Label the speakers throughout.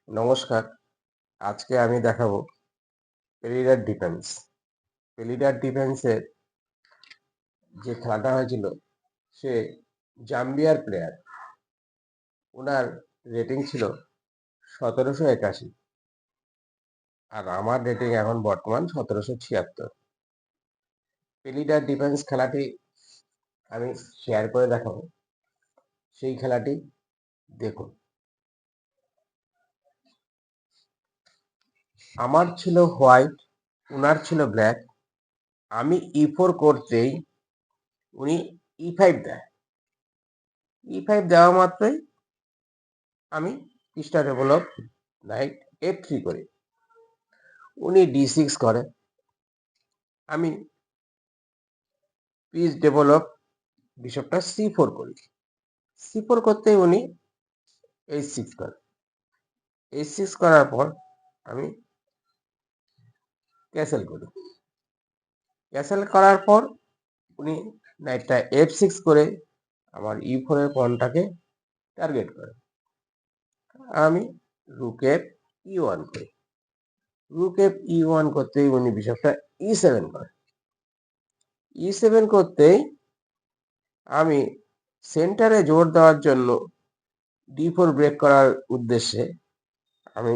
Speaker 1: নমস্কার। আজকে আমি দেখাবো পেরিরার ডিফেন্স। পেরিরার ডিফেন্সের যে খেলাটা হয়েছিল, সে জাম্বিয়ার প্লেয়ার। ওনার রেটিং ছিল ১৭৮১ আর আমার রেটিং এখন বর্তমান ১৭৭৬। পেরিরার ডিফেন্স খেলাটি আমি শেয়ার করে দেখাবো। সেই খেলাটি দেখুন। আমার ছিল হোয়াইট, ওনার ছিল ব্ল্যাক। আমি E4 করতেই উনি E5 দেয়। E5 দেওয়া মাত্রই আমি পৃষ্ঠা ডেভেলপ নাইট F3 করি। উনি D6 করে। আমি পিস ডেভেলপ বিশপটা C4 করি। C4 করতেই উনি H6 করে। H6 করার পর আমি ক্যাসেল করি। ক্যাসেল করার পর উনি নাইটটা F6 করে আমার E4 এর পয়েন্টটাকে টার্গেট করে। আমি রুক E1 করি। রুক E1 করতেই উনি বিশপটা E7 করে। E7 করতেই আমি সেন্টারে জোর দেওয়ার জন্য D4 ব্রেক করার উদ্দেশ্যে আমি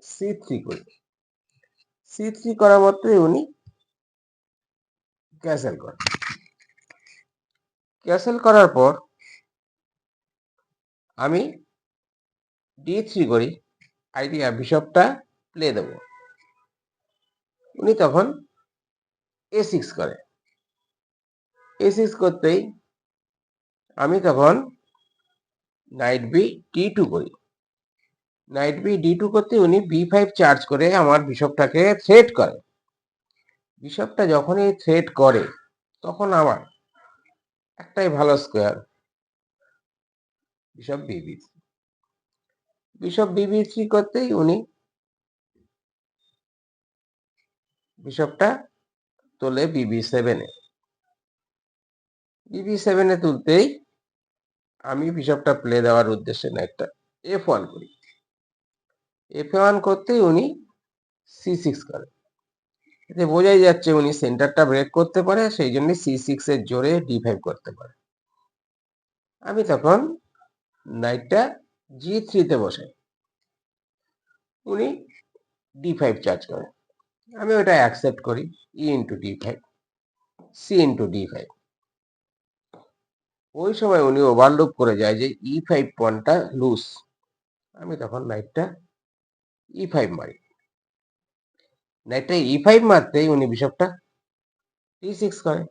Speaker 1: C3 করি। C3 করা মাত্রই উনি ক্যাসেল করেন। ক্যাসেল করার পর আমি D3 করি। আইডিয়া বিশপটা প্লে দেব। উনি তখন A6 করে। A6 করতেই আমি তখন নাইট বি D2 করি। নাইট বি D2 করতে উনি B5 চার্জ করে আমার বিশপটাকে থ্রেট করে। বিশপটা যখনই থ্রেট করে তখন আমার একটাই ভালো square, bishop B3। Bishop B3 করতেই উনি বিশপটা তোলে BB7 এ। BB7 এ তুলতেই আমি বিশপটা প্লে দেওয়ার উদ্দেশ্যে নাইটটা F1 করি। F1 করতেই উনি C6 করে। এতে বোঝাই যাচ্ছে উনি সেন্টারটা ব্রেক করতে পারে, সেই জন্য C6 এর জোরে D5 করতে পারে। আমি তখন নাইটটা G3 তে বসাই। উনি D5 চার্জ করে। আমি ওটা অ্যাকসেপ্ট করি। E into D5, C into D5। ওই সময় উনি ওভারলুপ করে যায় যে E5 পয়েন্টটা লুজ। আমি তখন নাইটটা E5 মারি। নাইটটা E5 মারতেই উনি বিশপটা D6 করে।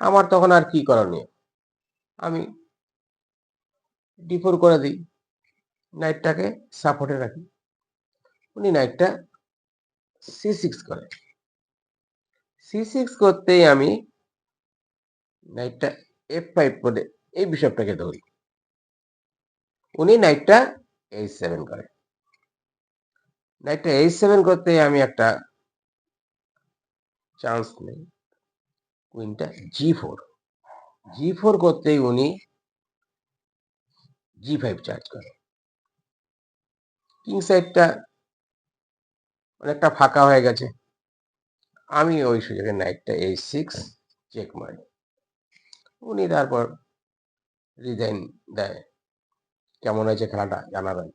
Speaker 1: আমার তখন আর কি করণীয়? আমি D4 করে দিই। নাইটটাকে সাপোর্টে রাখি। উনি নাইটটা C6 করে। C6 করতেই আমি নাইটটা F5 করে এই বিশপটাকে ধরি। উনি নাইটটা H7 করে। নাইটটা H7 করতেই আমি একটা চান্স নেই। কুইনটা G4। G4 করতেই উনি G5 চার্জ করে। কিং সাইডটা অনেকটা ফাঁকা হয়ে গেছে। আমি ওই সুযোগে নাইটটা H6 চেক মারি। উনি তারপর রিজাইন দেয়। কেমন হয়েছে খেলাটা জানাবেন।